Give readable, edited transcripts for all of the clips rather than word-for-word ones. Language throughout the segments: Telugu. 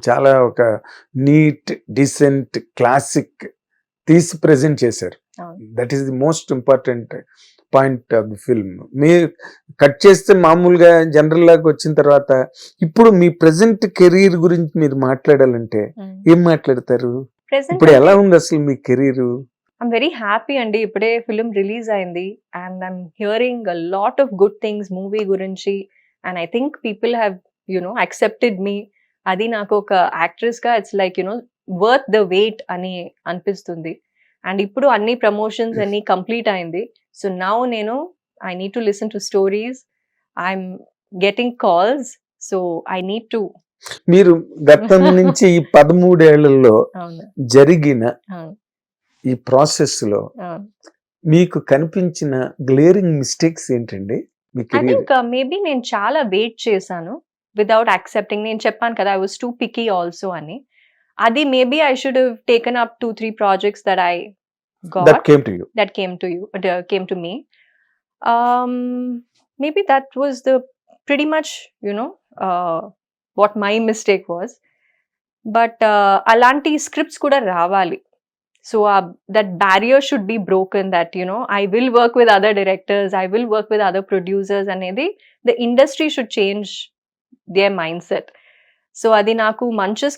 చాలా ఒక నీట్, డీసెంట్, క్లాసిక్ తీసి ప్రెజెంట్ చేశారు. అవును. That is the most important point of the film. మీరు కట్ చేస్తే మామూలుగా జనరల్ లాగా వచ్చిన తర్వాత ఇప్పుడు మీ ప్రెసెంట్ కెరీర్ గురించి మీరు మాట్లాడాలంటే ఏం మాట్లాడతారు? ఇప్పుడు ఎలా ఉంది అసలు మీ కెరీర్? ఐమ్ వెరీ హ్యాపీ అండి. ఇప్పుడే ఫిలిం రిలీజ్ అయింది and I'm hearing a lot of good things movie గురించి and I think people have accepted me. అది నాకు ఒక యాక్ట్రెస్ గా it's like worth the wait అని అనిపిస్తుంది. అండ్ ఇప్పుడు అన్ని ప్రమోషన్స్ అన్ని కంప్లీట్ అయింది. So now I need to listen to stories. I'm getting calls. So I need to. మీరు గతం నుంచి ఈ 13 ఏళ్లలో జరిగిన ఈ ప్రాసెస్ లో మీకు కనిపించిన గ్లేరింగ్ మిస్టేక్స్ ఏంటండి? ఐ థింక్ మేబీ నేను చాలా వెయిట్ చేశాను వితౌట్ యాక్సెప్టింగ్. నేను చెప్పాను కదా I was two picky also అని. అది maybe I should have taken up 2-3 projects that I got that came to me. Maybe that was the pretty much what my mistake was. But alanti scripts kuda ravali. So that barrier should be broken, that I will work with other directors, I will work with other producers anedi the industry should change their mindset. So adi naku manchi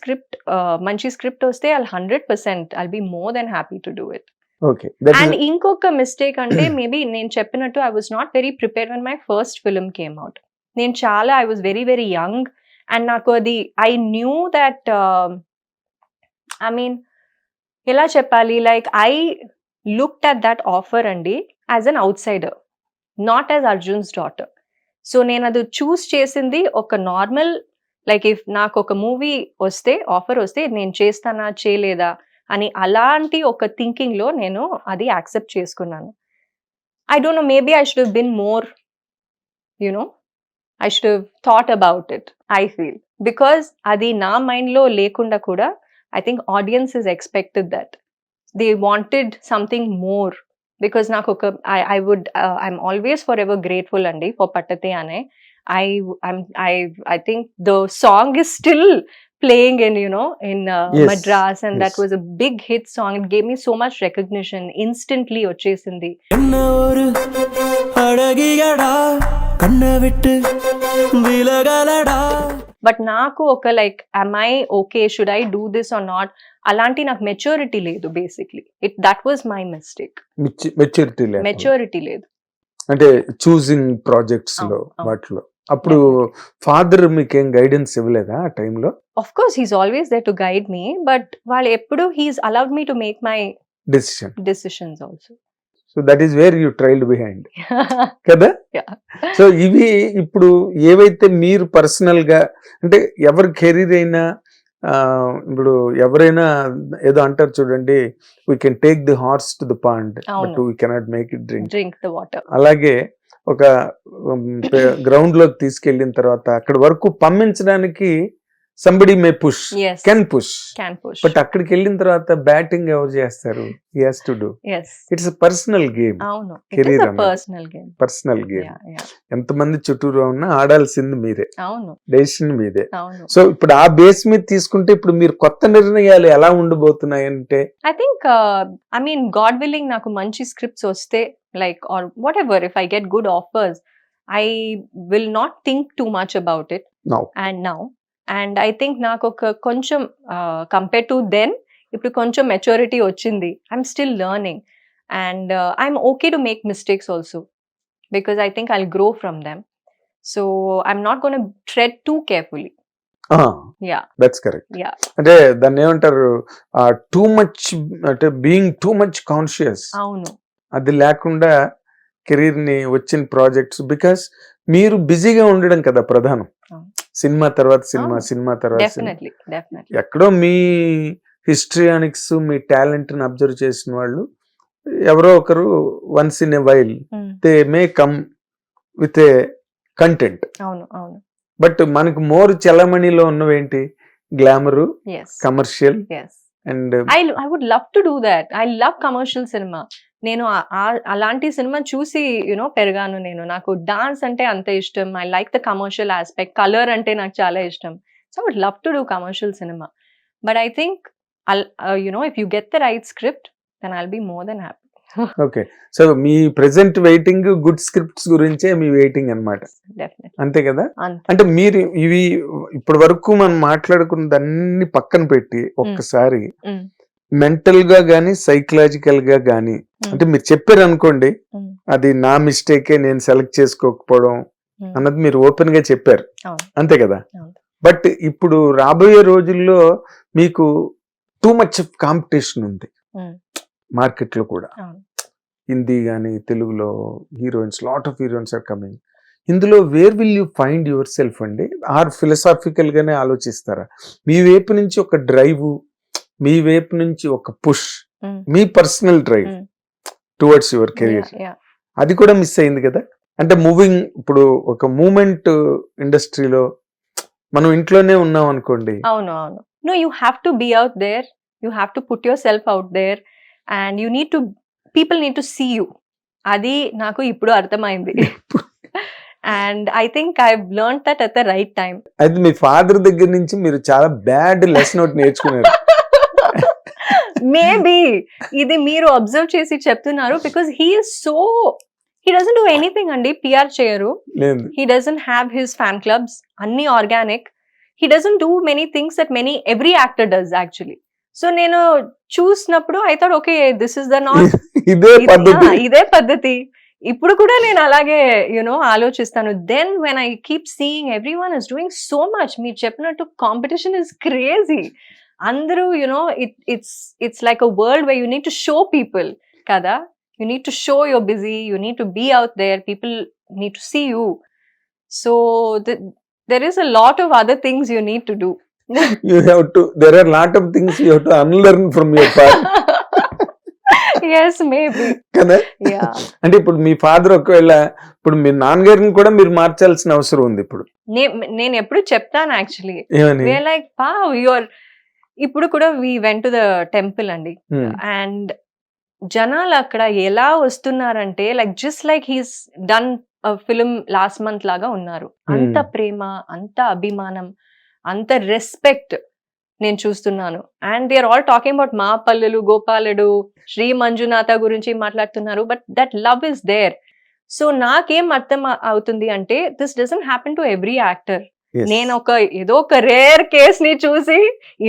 script oste I'll 100% I'll be more than happy to do it. Okay, and inkoka mistake ante maybe nenu cheppinattu I was not very prepared when my first film came out. I was very very young and naku adi I knew that I mean ela cheppali, like I looked at that offer andi as an outsider, not as Arjun's daughter. So nenu adu choose chesindi oka normal, like if naaku oka movie oste offer oste nenu chestana cheyaleda అని అలాంటి ఒక థింకింగ్ లో నేను అది యాక్సెప్ట్ చేసుకున్నాను. I don't know, maybe I should have been more I should have thought about it, I feel. Because అది నా మైండ్ లో లేకుండా కూడా I think audience is expected that they wanted something more. Because నాకు ఒక I'm always for ever grateful అండి ఫర్ పట్టతే అనే. I think the song is still playing in Yes, Madras, and yes. that was a big hit song. It gave me so much recognition instantly వచ్చేసింది. బట్ నాకు ఒక like am I okay, should I do this or not, అలాంటి నాకు మెచ్యూరిటీ లేదు. Basically that was my mistake. Maturity లేదు అంటే చూసింగ్ ప్రాజెక్ట్స్ లో వాటిలో. అప్పుడు ఫాదర్ మీకేం గైడెన్స్ ఇవ్వలేదా ఆ టైంలో? Of course he's always there to guide me, but వాళ్ళు ఎప్పుడు he's allowed me to make my decisions also. So that is where you trailed behind కదా. సో ఇవి ఇప్పుడు ఏవైతే మీరు పర్సనల్ గా, అంటే ఎవరి కెరీర్ అయినా ఇప్పుడు ఎవరైనా ఏదో అంటారు చూడండి, we can take the horse to the pond but we cannot make it drink the water. అలాగే ఒక గ్రౌండ్ లోకి తీసుకెళ్లిన తర్వాత అక్కడి వరకు పంపించడానికి somebody may push, can push, but అక్కడికి వెళ్ళిన తర్వాత బ్యాటింగ్ ఎవరు చేస్తారు? He has to do. It's a personal game. Career personal game. ఎంతమంది చుట్టూరు ఉన్నా ఆడాల్సింది మీరే, డెసిషన్ మీదే. సో ఇప్పుడు ఆ బేస్ మీద తీసుకుంటే ఇప్పుడు మీరు కొత్త నిర్ణయాలు ఎలా ఉండబోతున్నాయంటే, I think I mean God willing నాకు మంచి స్క్రిప్ట్స్ వస్తే, like or whatever, if I get good offers, I will not think too much about it now. And I think నాకు ఒక కొంచెం కంపేర్ టు దెన్ ఇప్పుడు కొంచెం మెచ్యూరిటీ వచ్చింది. I'm still learning and I'm okay to make mistakes also, because I think I'll grow from them. So I'm not gonna thread two carefully. That's correct. అంటే దాన్ని ఏమంటారు, టూ మచ్, అంటే బీయింగ్ టూ మచ్ కాన్షియస్. అవును, అది లేకుండా కెరీర్ ని వచ్చిన ప్రాజెక్ట్స్, బికాస్ మీరు బిజీగా ఉండడం కదా ప్రధానం. సినిమా తర్వాత సినిమా, సినిమా తర్వాత ఎక్కడో మీ హిస్టరియానిక్స్, మీ టాలెంట్ ని అబ్జర్వ్ చేసిన వాళ్ళు ఎవరో ఒకరు once in a while they may come with a content. But మనకు మోర్ చలమణిలో ఉన్నవేంటి, glamour, commercial. And I would love to do that. I love commercial cinema. నేను అలాంటి సినిమా చూసి పెరిగాను నేను. నాకు డాన్స్ అంటే అంత ఇష్టం. I like the commercial aspect. Colour అంటే నాకు చాలా ఇష్టం. So I would love to do commercial cinema. But I think I'll, if you get the right script, then I'll be more than happy. Okay, so me present waiting good scripts గురించే మీ వెయిటింగ్ అన్నమాట, Definitely. అంతే కదా? Ant- అంటే మీరు ఇవి ఇప్పటి వరకు మనం మాట్లాడుకున్నదన్ని పక్కన పెట్టి ఒక్కసారి Mm. మెంటల్ గా గానీ సైకలాజికల్ గా గానీ, అంటే మీరు చెప్పారు అనుకోండి, Mm. అది నా మిస్టేకే నేను సెలెక్ట్ చేసుకోకపోవడం Mm. అన్నది మీరు ఓపెన్ గా చెప్పారు, అవును. అంతే కదా? అవును. బట్ ఇప్పుడు రాబోయే రోజుల్లో మీకు టూ మచ్ ఆఫ్ కాంపిటీషన్ ఉంది Mm. మార్కెట్ లో కూడా. అవును. హిందీ కానీ తెలుగులో heroines, lot of heroines are coming. ఇందులో where will you find yourself అండి? ఆర్ ఫిలసాఫికల్ గానే ఆలోచిస్తారా? మీ వైపు నుంచి ఒక డ్రైవ్, మీ వైపు నుంచి ఒక push, Mm. Me personal drive Mm. Towards your career, Yeah. అది కూడా మిస్ అయింది కదా? అంటే మూవింగ్, ఇప్పుడు ఒక మూమెంట్ ఇండస్ట్రీలో మనం ఇంట్లోనే ఉన్నాం అనుకోండి, అవును. అవును. No, you have to be out there. You have to put yourself out there. And you need to, people need to see you. అది నాకు ఇప్పుడు అర్థమైంది. And I think I've learned that at the right time. అయితే మీ ఫాదర్ దగ్గర నుంచి మీరు చాలా బ్యాడ్ లెసన్ ఒకటి నేర్చుకున్నారు. మేబీ ఇది మీరు అబ్జర్వ్ చేసి చెప్తున్నారు, because he doesn't do anything అండి. పిఆర్ చేయరు. లేదు, He doesn't have his fan clubs. Anni organic. He doesn't do many things that every actor does actually. So నేను చూసినప్పుడు I thought, okay, this is the norm. ఇదే పద్ధతి. ఇదే పద్ధతి. ఇప్పుడు కూడా నేను అలాగే ఆలోచిస్తాను. Then when I keep seeing everyone is doing so much, మీరు చెప్పినట్టు competition is crazy. అందరూ it's like a world where you need to show people కదా. You need to show you're busy. You need to be out there. People need to see you. So there is a lot of other things you need to do. There are lot of things you have to unlearn from your father. Yes, maybe. కదా? Yeah. అంటే ఇప్పుడు మీ ఫాదర్ ఒకవేళ ఇప్పుడు మీ నాన్నగారిని కూడా మీరు మార్చాల్సిన అవసరం ఉంది ఇప్పుడు. నేను ఎప్పుడు చెప్తాను యాక్చువల్లీ. ఏమని? We are like, wow, ఇప్పుడు కూడా we went to the temple అండి. And జనాలు అక్కడ ఎలా వస్తున్నారంటే like just like he's done film last month లాగా ఉన్నారు. అంత ప్రేమ, అంత అభిమానం, అంత రెస్పెక్ట్ నేను చూస్తున్నాను. And they are all talking about మా పల్లెలు, గోపాలుడు, శ్రీ మంజునాథ గురించి మాట్లాడుతున్నారు. But that love is there. So నాకేం అర్థం అవుతుంది అంటే this doesn't happen to every actor. నేను ఏదో ఒక రేర్ కేస్ ని చూసి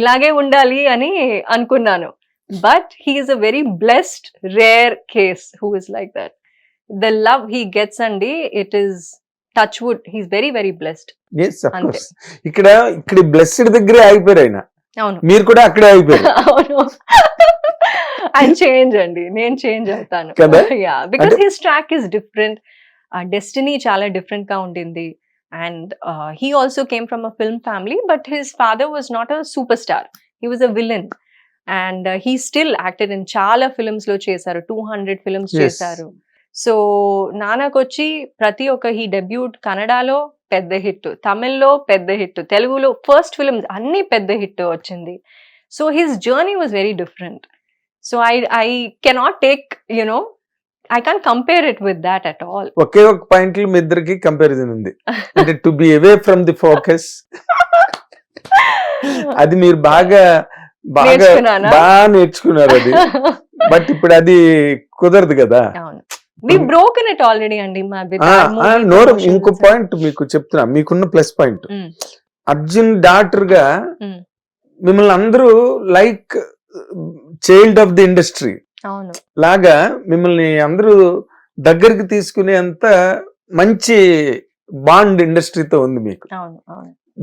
ఇలాగే ఉండాలి అని అనుకున్నాను. But he is a very blessed, rare case who is like that. The love he gets andi, it is touch wood. He's very, very blessed. Yes, of course. ఇక్కడ బ్లెస్డ్ దగ్గరే ఆగిపోయారు ఆయన. అవును. మీరు కూడా అక్కడే ఆగిపోయారు. అవును. ఆయన చేంజ్ అండి. నేను చేంజ్ అవుతాను. Yeah, because his track is different. Destiny చాలా different గా ఉండింది. And he also came from a film family, but his father was not a superstar. He was a villain. And he still acted in చాలా ఫిల్మ్స్ లో చేశారు. 200 ఫిల్మ్స్ చేశారు. సో నాన్నకొచ్చి ప్రతి ఒక్క హీ డెబ్యూట్ కన్నడలో పెద్ద హిట్, తమిళ్లో పెద్ద హిట్, తెలుగులో ఫస్ట్ ఫిల్మ్స్ అన్ని పెద్ద హిట్ వచ్చింది. So his journey was very different. So I cannot take I can't compare it with that at all. ఒకే ఒక పాయింట్ లో మీ ఇద్దరికి కంపారిజన్ ఉంది. అంటే to be away from the focus, అది మీరు బాగా నేర్చుకున్నారు అది. బట్ ఇప్పుడు అది కుదరదు కదా. We broken it already అండి. ఇంకో పాయింట్ మీకు చెప్తున్నా, మీకున్న ప్లస్ పాయింట్. అర్జున్ డాటర్ గా మిమ్మల్ని అందరూ like child of the industry లాగా మిమ్మల్ని అందరూ దగ్గరికి తీసుకునేంత మంచి బాండ్ ఇండస్ట్రీతో ఉంది మీకు.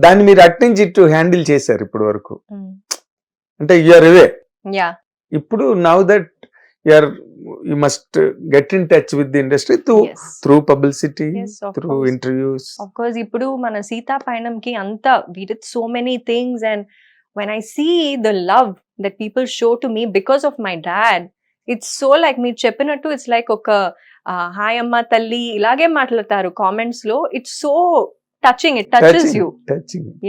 దాన్ని మీరు అట్నుంచి ఇటు హ్యాండిల్ చేశారు ఇప్పటి వరకు. అంటే యూఆర్ అవే. ఇప్పుడు now that you must get in touch with the industry through publicity, through interviews. Of course, ఇప్పుడు మన సీతా పయనంకి అంతా we did so many things, and when I see the love that people show to me because of my dad, it's so like మీరు చెప్పినట్టు it's like ఒక హాయ్ అమ్మ తల్లి ఇలాగే మాట్లాడతారు కామెంట్స్ లో. It's so touching, it touches you.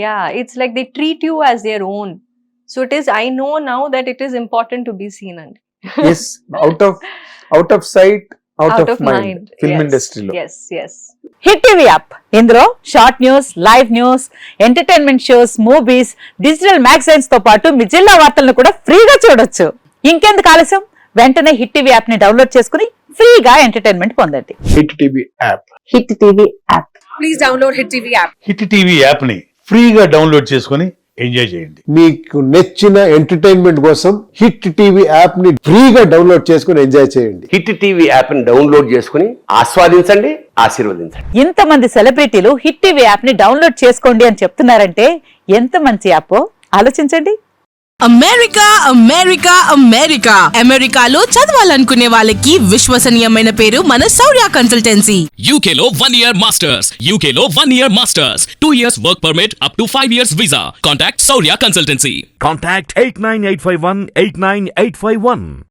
Yeah, it's like they treat you as their own. So it is, I know now that it is important to be seen. And yes, out of sight, out of mind film ఇండస్ట్రీలో. yes. హిట్ టీవీ యాప్ ఇందులో short news, live news, entertainment shows, movies, digital magazines తో పాటు మీ జిల్లా వార్తలను కూడా ఫ్రీగా చూడొచ్చు. ఇంకెందుకు ఆలస్యం, వెంటనే హిట్ టీవీ యాప్ ని డౌన్లోడ్ చేసుకుని ఫ్రీగా ఎంటర్టైన్మెంట్ పొందండి. Hit TV app. Hit TV app. Please download Hit TV app. Hit TV app ని ఫ్రీగా డౌన్లోడ్ చేసుకొని ఎంజాయ్ చేయండి. మీకు నచ్చిన ఎంటర్టైన్మెంట్ కోసం హిట్ టీవీ యాప్ ని ఫ్రీగా డౌన్లోడ్ చేసుకుని ఎంజాయ్ చేయండి. హిట్ టీవీ యాప్ ని డౌన్లోడ్ చేసుకుని ఆస్వాదించండి, ఆశీర్వదించండి. ఇంతమంది సెలబ్రిటీలు హిట్ టీవీ యాప్ ని డౌన్లోడ్ చేసుకోండి అని చెప్తున్నారంటే ఎంత మంచి యాప్ ఆలోచించండి. అమెరికా అమెరికా అమెరికా అమెరికాలో చదవాలనుకునే వాళ్ళకి విశ్వసనీయమైన పేరు మన శౌర్య కన్సల్టెన్సీ. UK లో 1 year masters. UK లో 1 year masters. 2 years work permit up to 5 years visa. Contact Saurya Consultancy. Contact 89851 89851.